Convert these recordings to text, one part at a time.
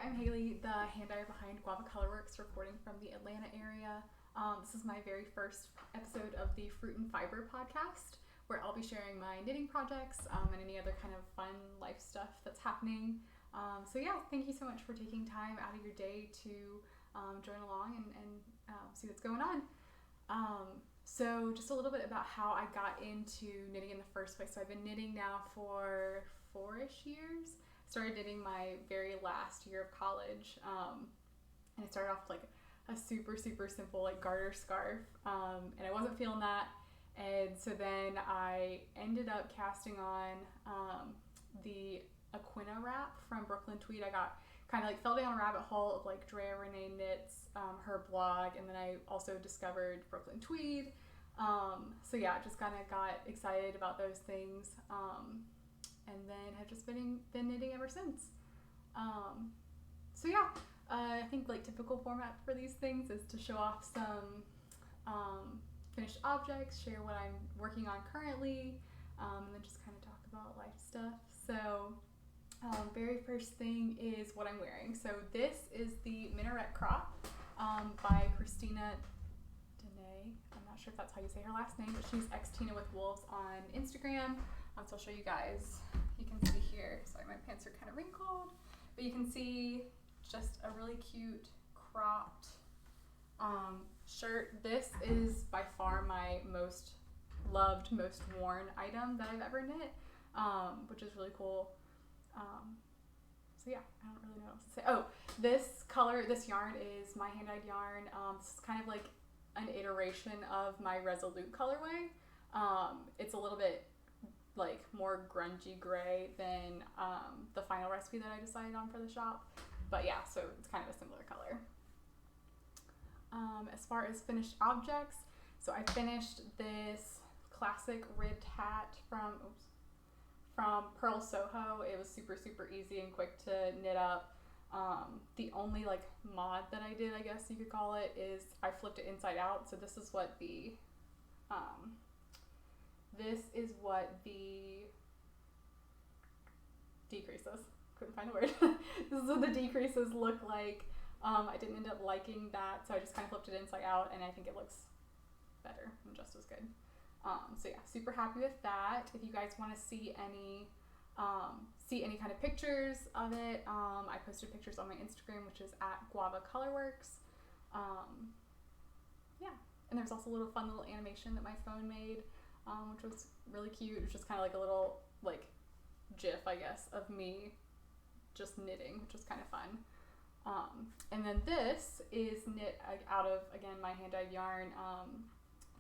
I'm Haley, the hand dyer behind Guava Colorworks, recording from the Atlanta area. This is my very first episode of the Fruit and Fiber podcast, where I'll be sharing my knitting projects and any other kind of fun life stuff that's happening. Thank you so much for taking time out of your day to join along and see what's going on. So just a little bit about how I got into knitting in the first place. So I've been knitting now for 4-ish years. Started knitting my very last year of college, and I started off with like a super simple like garter scarf, and I wasn't feeling that, and so then I ended up casting on the Aquina wrap from Brooklyn Tweed. I got kind of like fell down a rabbit hole of like Drea Renee Knits, her blog, and then I also discovered Brooklyn Tweed. Just kind of got excited about those things. And then have just been knitting ever since. I think like typical format for these things is to show off some finished objects, share what I'm working on currently, and then just kind of talk about life stuff. So very first thing is what I'm wearing. So this is the Minaret Crop by Christina Dene. I'm not sure if that's how you say her last name, but she's xtina with wolves on Instagram. So I'll show you guys. You can see here, sorry, my pants are kind of wrinkled, but you can see just a really cute cropped shirt. This is by far my most loved, most worn item that I've ever knit, which is really cool. I don't really know what else to say. Oh, this yarn is my hand-dyed yarn. This is kind of like an iteration of my Resolute colorway. It's a little bit like more grungy gray than the final recipe that I decided on for the shop, but yeah, so it's kind of a similar color. As far as finished objects, so I finished this classic ribbed hat from Pearl Soho. It was super easy and quick to knit up. The only like mod that I did, I guess you could call it, is I flipped it inside out. So this is what the decreases. Couldn't find a word. This is what the decreases look like. I didn't end up liking that, so I just kind of flipped it inside out, and I think it looks better and just as good. Super happy with that. If you guys want to see any kind of pictures of it, I posted pictures on my Instagram, which is at Guava Colorworks. And there's also a fun little animation that my phone made, which was really cute. It was just kind of like a little like GIF, I guess, of me just knitting, which was kind of fun. And then this is knit out of, again, my hand-dyed yarn.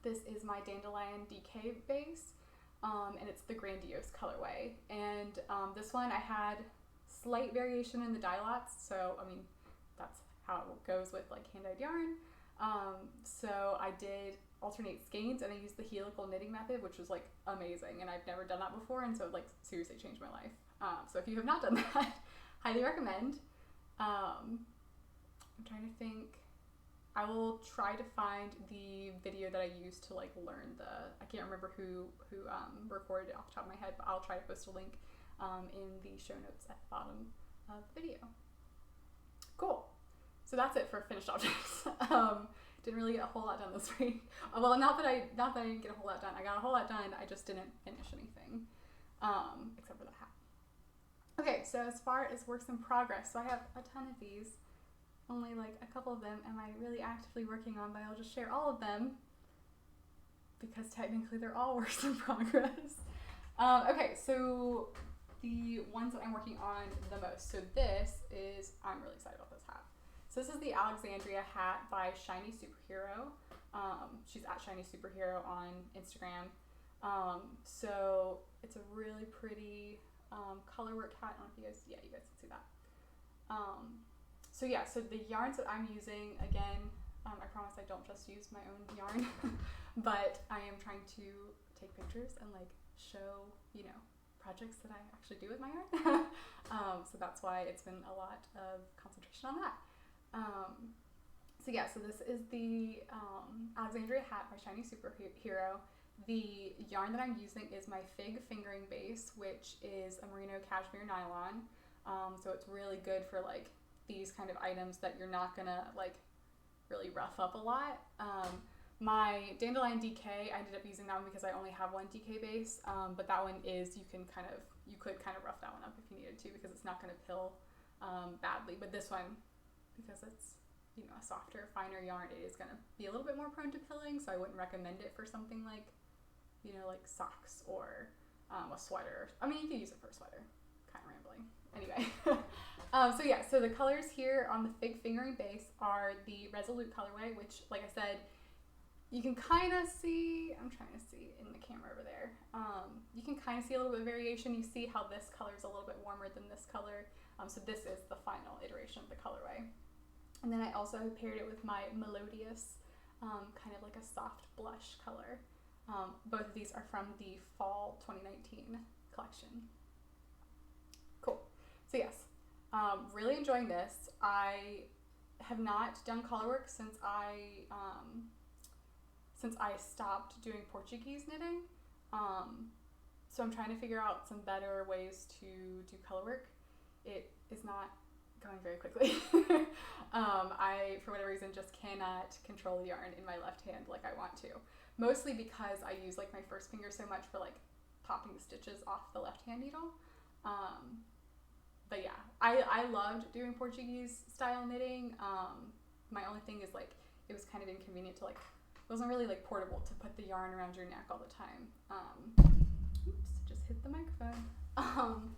This is my Dandelion DK base, and it's the Grandiose colorway. And this one I had slight variation in the dye lots, so I mean that's how it goes with like hand-dyed yarn. So I did alternate skeins, and I used the helical knitting method, which was like amazing, and I've never done that before, and so it like seriously changed my life. So if you have not done that, highly recommend. I'm trying to think. I will try to find the video that I used to like learn I can't remember who recorded it off the top of my head, but I'll try to post a link in the show notes at the bottom of the video. Cool. So that's it for finished objects. Didn't really get a whole lot done this week. Well, not that I didn't get a whole lot done. I got a whole lot done. I just didn't finish anything, except for the hat. Okay, so as far as works in progress, so I have a ton of these. Only like a couple of them am I really actively working on, but I'll just share all of them because technically they're all works in progress. Okay, so the ones that I'm working on the most. So I'm really excited about this hat. So this is the Alexandria hat by Shiny Superhero. She's at Shiny Superhero on Instagram. So it's a really pretty colorwork hat. I don't know if you guys can see that. So the yarns that I'm using, again, I promise I don't just use my own yarn, but I am trying to take pictures and like show, projects that I actually do with my yarn. So that's why it's been a lot of concentration on that. So this is the Alexandria hat by Shiny Superhero. The yarn that I'm using is my Fig Fingering Base, which is a merino cashmere nylon. So it's really good for like these kind of items that you're not gonna like really rough up a lot. My Dandelion DK, I ended up using that one because I only have one DK base, but that one is, you could kind of rough that one up if you needed to, because it's not going to pill badly. But this one, because it's, you know, a softer, finer yarn, it is going to be a little bit more prone to pilling, so I wouldn't recommend it for something like, you know, like socks or a sweater. I mean, you could use it for a sweater. Kind of rambling. Anyway. So the colors here on the Fig Fingering base are the Resolute colorway, which, like I said, you can kind of see, I'm trying to see in the camera over there, you can kind of see a little bit of variation. You see how this color is a little bit warmer than this color. So this is the final iteration of the colorway. And then I also paired it with my Melodious, kind of like a soft blush color. Both of these are from the Fall 2019 collection. Cool. So yes, really enjoying this. I have not done colorwork since I stopped doing Portuguese knitting. So I'm trying to figure out some better ways to do colorwork. It is not going very quickly. I, for whatever reason, just cannot control the yarn in my left hand like I want to. Mostly because I use like my first finger so much for like popping the stitches off the left hand needle. But yeah, I loved doing Portuguese style knitting. My only thing is like, it was kind of inconvenient to like, it wasn't really like portable to put the yarn around your neck all the time. Oops, just hit the microphone.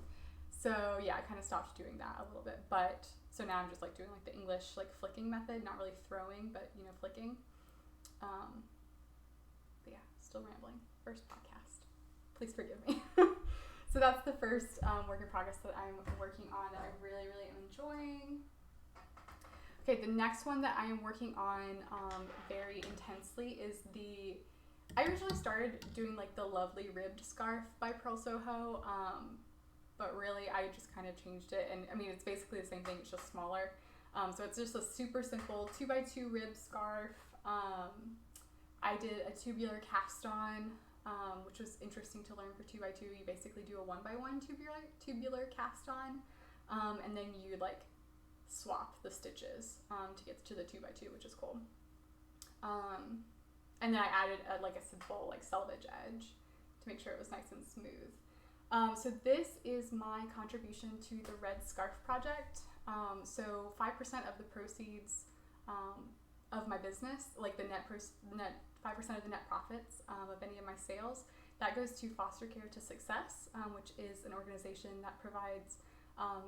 So yeah, I kind of stopped doing that a little bit, but so now I'm just like doing like the English like flicking method, not really throwing, but you know, flicking. But yeah, still rambling. First podcast. Please forgive me. So that's the first work in progress that I'm working on that I really, really am enjoying. Okay, the next one that I am working on very intensely is I originally started doing like the Lovely Ribbed Scarf by Pearl Soho, but really I just kind of changed it, and I mean it's basically the same thing, it's just smaller. So it's just a super simple 2x2 rib scarf. I did a tubular cast on, which was interesting to learn for 2x2. You basically do a 1x1 tubular cast on, and then you like swap the stitches to get to the 2x2, which is cool. And then I added like a simple like selvage edge to make sure it was nice and smooth. So this is my contribution to the Red Scarf Project. So 5% of the proceeds of my business, like the net 5% of the net profits of any of my sales, that goes to Foster Care to Success, which is an organization that provides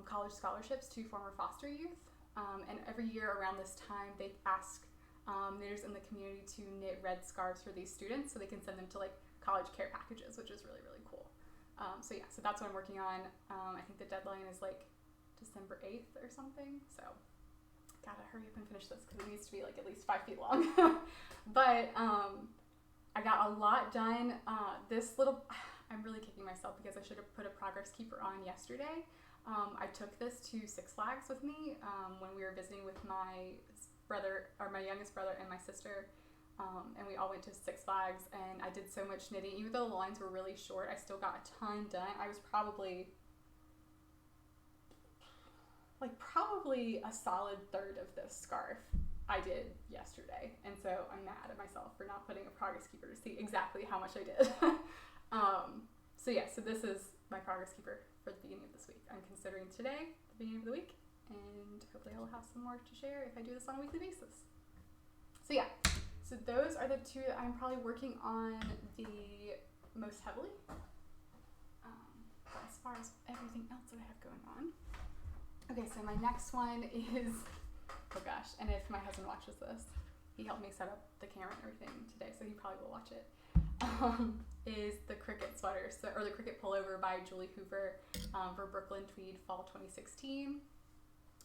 college scholarships to former foster youth. And every year around this time, they ask knitters in the community to knit red scarves for these students so they can send them to like college care packages, which is really, really cool. So yeah, so that's what I'm working on. I think the deadline is like December 8th or something. So gotta hurry up and finish this because it needs to be like at least 5 feet long. But I got a lot done. I'm really kicking myself because I should have put a progress keeper on yesterday. I took this to Six Flags with me when we were visiting with my brother, or my youngest brother and my sister, and we all went to Six Flags, and I did so much knitting. Even though the lines were really short, I still got a ton done. I was probably a solid third of this scarf I did yesterday, and so I'm mad at myself for not putting a progress keeper to see exactly how much I did. So yeah, so this is my progress keeper for the beginning of this week. I'm considering today the beginning of the week, and hopefully I'll have some more to share if I do this on a weekly basis. So yeah, so those are the two that I'm probably working on the most heavily. But as far as everything else that I have going on, okay, so my next one is, oh gosh, and if my husband watches this, he helped me set up the camera and everything today, so he probably will watch it, is the Cricket sweater, or the Cricket pullover by Julie Hoover for Brooklyn Tweed Fall 2016.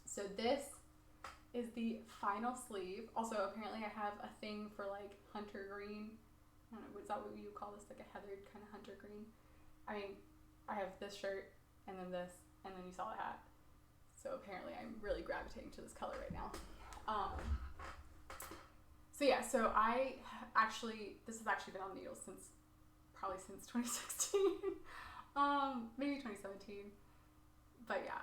So this is the final sleeve. Also, apparently I have a thing for like hunter green. I don't know, is that what you call this? Like a heathered kind of hunter green? I mean, I have this shirt, and then this, and then you saw the hat. So apparently I'm really gravitating to this color right now. So yeah, so this has actually been on needles probably since 2016, maybe 2017. But yeah,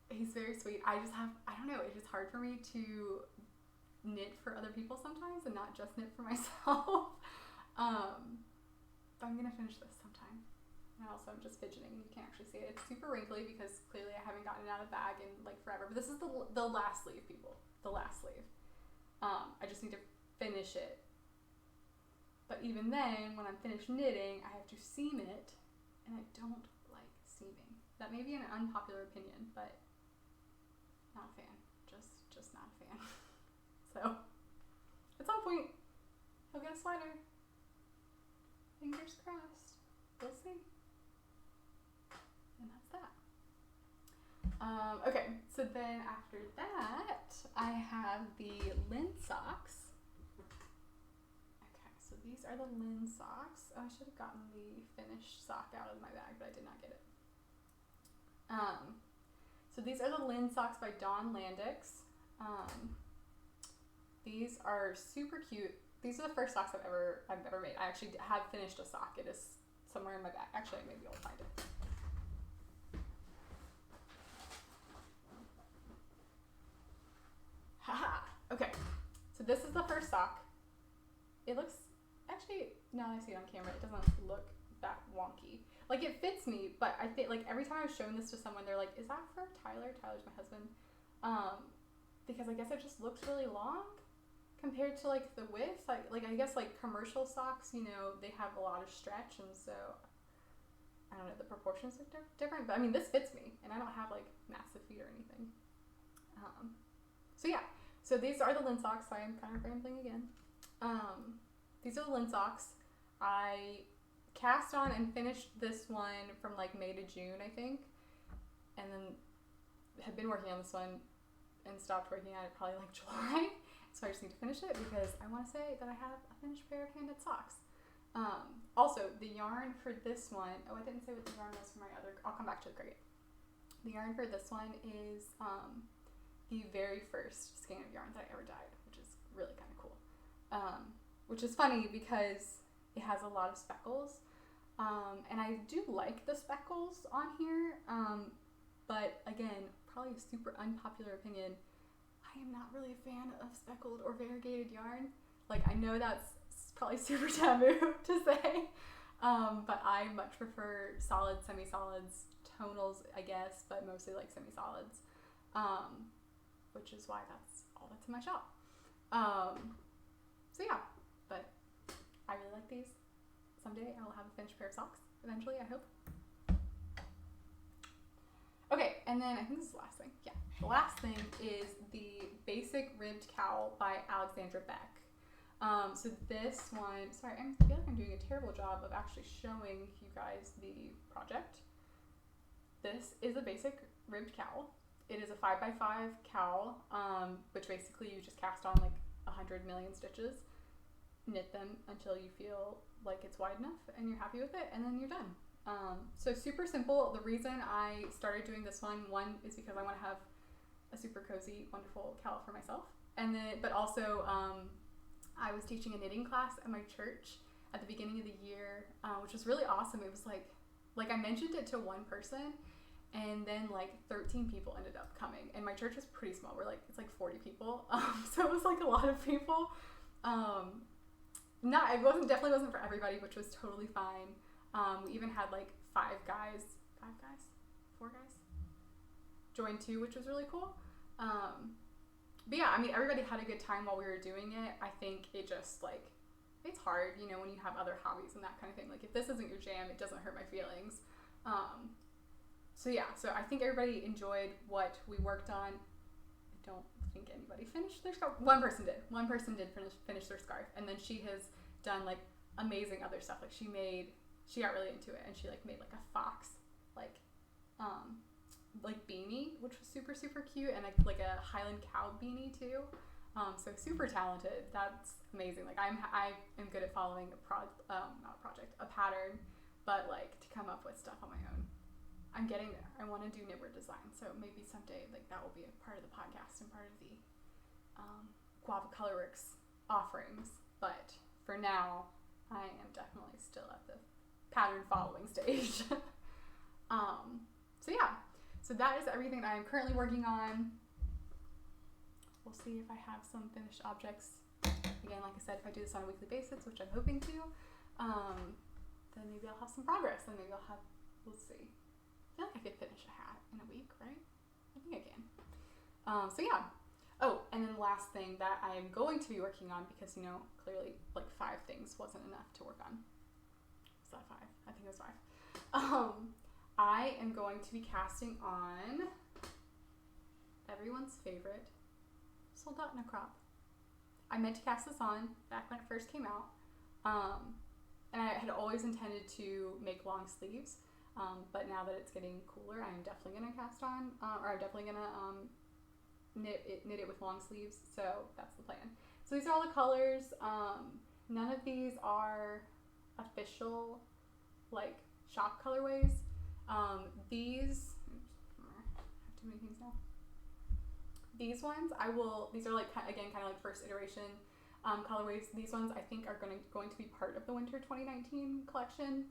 He's very sweet. I don't know, it's just hard for me to knit for other people sometimes and not just knit for myself. But I'm gonna finish this sometime. And also I'm just fidgeting and you can't actually see it. It's super wrinkly because clearly I haven't gotten it out of the bag in like forever. But this is the last sleeve, people. The last sleeve. I just need to finish it. But even then, when I'm finished knitting, I have to seam it, and I don't like seaming. That may be an unpopular opinion, but not a fan. Just not a fan. So, at some point, he'll get a sweater. Fingers crossed. We'll see. And that's that. Okay, so then after that, I have the Lin Socks. Okay, so these are the Lin Socks. Oh, I should have gotten the finished sock out of my bag, but I did not get it. So these are the Lin Socks by Dawn Landix. These are super cute. These are the first socks I've ever made. I actually have finished a sock. It is somewhere in my bag. Actually, maybe I'll find it. Haha. Okay. So this is the first sock. It looks, actually, now that I see it on camera, it doesn't look that wonky. Like, it fits me, but I think, like, every time I've shown this to someone, they're like, is that for Tyler? Tyler's my husband. Because I guess it just looks really long compared to, like, the width. Like I guess, like, commercial socks, you know, they have a lot of stretch, and so, I don't know, the proportions look different. But, I mean, this fits me, and I don't have, like, massive feet or anything. So, yeah. So, these are the Lin Socks. I am kind of rambling again. These are the Lin Socks. I cast on and finished this one from like May to June, I think, and then had been working on this one and stopped working on it probably like July. So I just need to finish it because I want to say that I have a finished pair of handed socks. Also, the yarn for this one, I didn't say what the yarn was for my other, I'll come back to it great. The yarn for this one is the very first skein of yarn that I ever dyed, which is really kind of cool. Which is funny because it has a lot of speckles. And I do like the speckles on here. But again, probably a super unpopular opinion. I am not really a fan of speckled or variegated yarn. Like, I know that's probably super taboo to say. But I much prefer solids, semi-solids, tonals, I guess, but mostly like semi-solids. Which is why that's all that's in my shop. So yeah, but I really like these. Someday I will have a finished pair of socks. Eventually, I hope. Okay, and then I think this is the last thing. Yeah, the last thing is the Basic Ribbed Cowl by Alexandra Beck. So this one, sorry, I feel like I'm doing a terrible job of actually showing you guys the project. This is a Basic Ribbed Cowl. It is a 5x5 cowl, which basically you just cast on like 100 million stitches, knit them until you feel like it's wide enough and you're happy with it, and then you're done. So super simple. The reason I started doing this one is because I want to have a super cozy, wonderful cowl for myself, and then, but also I was teaching a knitting class at my church at the beginning of the year, which was really awesome. It was like I mentioned it to one person, and then like 13 people ended up coming, and my church is pretty small. It's like 40 people, so it was like a lot of people. Definitely wasn't for everybody, which was totally fine. We even had like 4 guys join too, which was really cool. But yeah, I mean, everybody had a good time while we were doing it. I think it just like, it's hard, you know, when you have other hobbies and that kind of thing. Like, if this isn't your jam, it doesn't hurt my feelings. So yeah, so I think everybody enjoyed what we worked on. I don't think anybody finished their scarf. One person did finish their scarf, and then she has done like amazing other stuff. Like, she got really into it, and she like made like a fox like beanie, which was super, super cute, and like a Highland cow beanie too. So super talented. That's amazing. Like, I am good at following a pattern, but like to come up with stuff on my own, I'm getting there. I want to do knitwear design, so maybe someday like that will be a part of the podcast and part of the Guava Colorworks offerings. But for now, I am definitely still at the pattern following stage. So yeah. So that is everything that I'm currently working on. We'll see if I have some finished objects. Again, like I said, if I do this on a weekly basis, which I'm hoping to, then maybe I'll have some progress. Then maybe we'll see. I feel like I could finish a hat in a week, right? I think I can. So yeah. Oh, and then the last thing that I am going to be working on, because, you know, clearly like 5 things wasn't enough to work on. Was that 5? I think it was 5. I am going to be casting on everyone's favorite Soldotna Crop. I meant to cast this on back when it first came out. And I had always intended to make long sleeves. But now that it's getting cooler, I'm definitely going to cast on, or I'm definitely going to knit it with long sleeves. So that's the plan. So these are all the colors. None of these are official, like, shop colorways. These, I have too many things now. These ones, these are like, again, kind of like first iteration colorways. These ones I think are going to be part of the winter 2019 collection.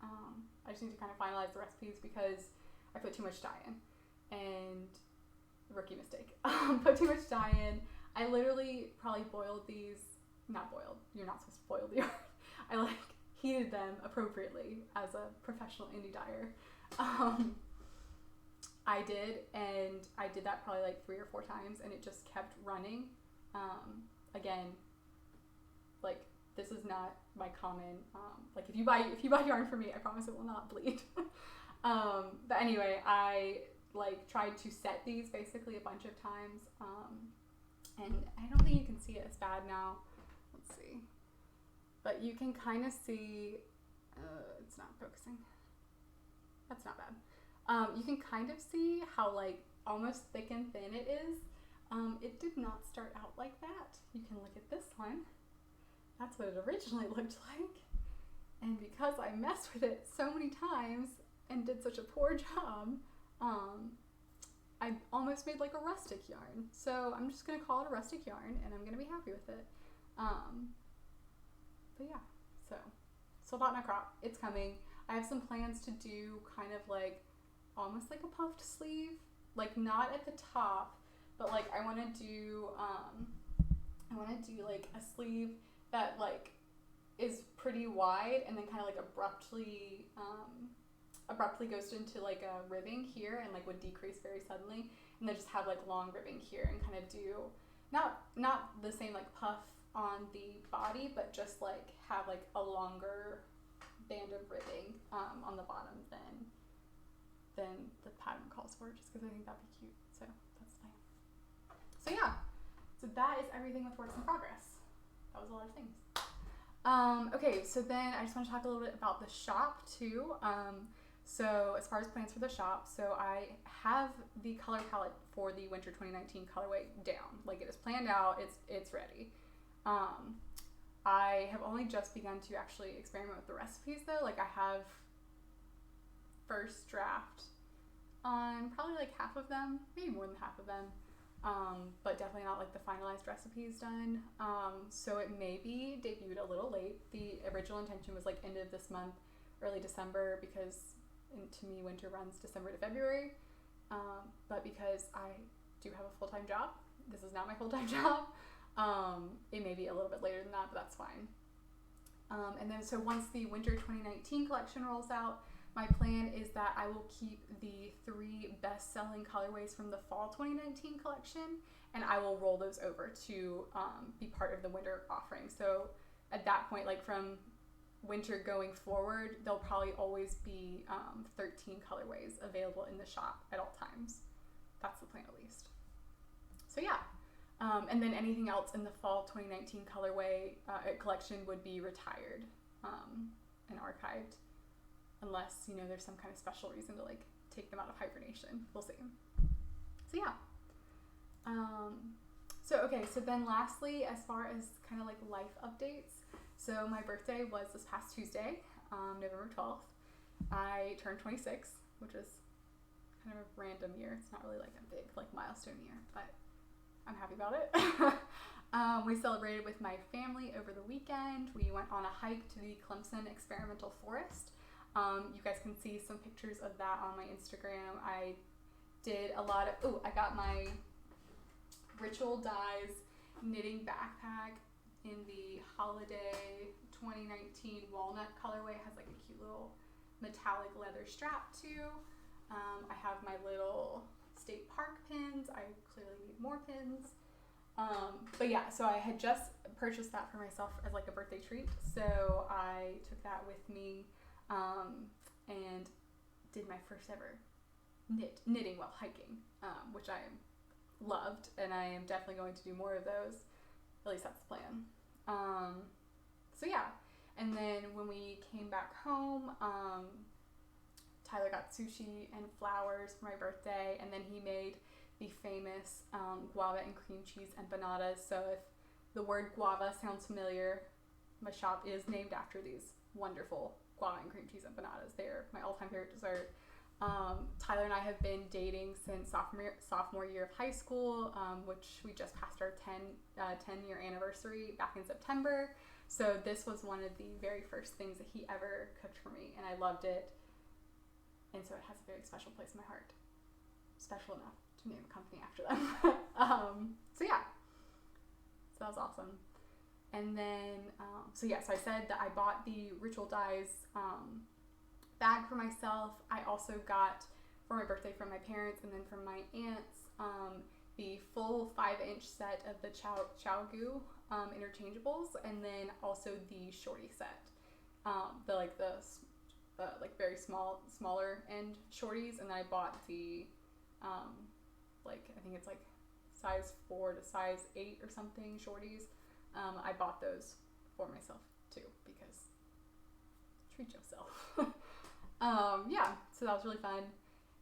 I just need to kind of finalize the recipes because I put too much dye in, and rookie mistake. Put too much dye in. I literally probably boiled these, not boiled, you're not supposed to boil the yarn. I like heated them appropriately as a professional indie dyer. I did, and I did that probably like 3 or 4 times, and it just kept running. Again, like, this is not my common, like, if you buy yarn from me, I promise it will not bleed. But anyway, I like tried to set these basically a bunch of times, and I don't think you can see it as bad now. Let's see, but you can kind of see, it's not focusing. That's not bad. You can kind of see how, like, almost thick and thin it is. It did not start out like that. You can look at this one. That's what it originally looked like. And because I messed with it so many times and did such a poor job, I almost made like a rustic yarn. So I'm just going to call it a rustic yarn, and I'm going to be happy with it. But yeah, so Soldotna Crop, it's coming. I have some plans to do kind of like almost like a puffed sleeve, like not at the top, but like I want to do like a sleeve that like is pretty wide and then kind of like abruptly goes into like a ribbing here and like would decrease very suddenly, and then just have like long ribbing here and kind of do not the same like puff on the body, but just like have like a longer band of ribbing on the bottom than the pattern calls for, just because I think that'd be cute. So that's fine. So yeah, so that is everything with works in progress. That was a lot of things. Okay, so then I just want to talk a little bit about the shop too. So as far as plans for the shop, so I have the color palette for the winter 2019 colorway down. Like, it is planned out, it's ready. I have only just begun to actually experiment with the recipes though. Like, I have first draft on probably like half of them, maybe more than half of them. But definitely not like the finalized recipes done. So it may be debuted a little late. The original intention was like end of this month, early December, because to me winter runs December to February. But because I do have a full-time job, this is not my full-time job, it may be a little bit later than that, but that's fine. And then so once the winter 2019 collection rolls out, my plan is that I will keep the 3 best-selling colorways from the fall 2019 collection, and I will roll those over to be part of the winter offering. So at that point, like from winter going forward, there'll probably always be 13 colorways available in the shop at all times. That's the plan, at least. So yeah, and then anything else in the fall 2019 colorway collection would be retired and archived. Unless, you know, there's some kind of special reason to like take them out of hibernation. We'll see. So yeah. So then lastly, as far as kind of like life updates. So my birthday was this past Tuesday, November 12th. I turned 26, which is kind of a random year. It's not really like a big like milestone year, but I'm happy about it. We celebrated with my family over the weekend. We went on a hike to the Clemson Experimental Forest. You guys can see some pictures of that on my Instagram. I did a lot of, I got my Ritual Dyes knitting backpack in the holiday 2019 walnut colorway. It has like a cute little metallic leather strap too. I have my little state park pins. I clearly need more pins. But yeah, so I had just purchased that for myself as like a birthday treat. So I took that with me and did my first ever knitting while hiking, which I loved, and I am definitely going to do more of those. At least that's the plan. So yeah, and then when we came back home, Tyler got sushi and flowers for my birthday, and then he made the famous guava and cream cheese empanadas. So if the word guava sounds familiar, my shop is named after these wonderful guava and cream cheese empanadas. They're my all-time favorite dessert. Tyler and I have been dating since sophomore year of high school, which we just passed our 10-year anniversary back in September. So this was one of the very first things that he ever cooked for me, and I loved it. And so it has a very special place in my heart. Special enough to name a company after them. So yeah, so that was awesome. And then, so I said that I bought the Ritual Dyes bag for myself. I also got for my birthday from my parents and then from my aunts the full 5-inch set of the Chow Goo interchangeables, and then also the shorty set, the very smaller end shorties, and then I bought the I think it's like size 4 to size 8 or something shorties. I bought those for myself too, because treat yourself. So that was really fun.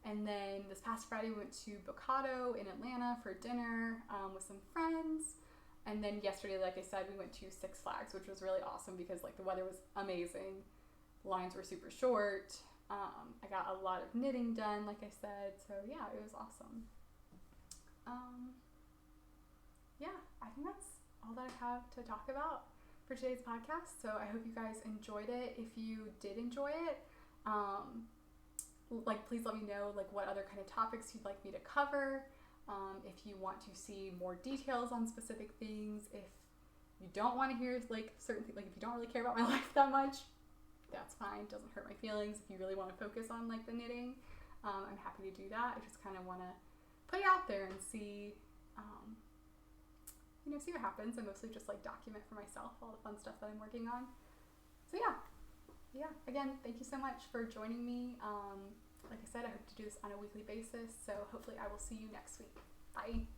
And then this past Friday we went to Bocado in Atlanta for dinner with some friends. And then yesterday, like I said, we went to Six Flags, which was really awesome because like the weather was amazing. Lines were super short. I got a lot of knitting done, like I said. So yeah, it was awesome. I think that's all that I have to talk about for today's podcast. So I hope you guys enjoyed it. If you did enjoy it, please let me know what other kind of topics you'd like me to cover. If you want to see more details on specific things, if you don't want to hear certain things, if you don't really care about my life that much, that's fine. It doesn't hurt my feelings. If you really want to focus on the knitting, I'm happy to do that. I just kind of want to put it out there and see see what happens, and mostly just document for myself all the fun stuff that I'm working on. So yeah, again, thank you so much for joining me. Like I said, I hope to do this on a weekly basis, so hopefully I will see you next week. Bye.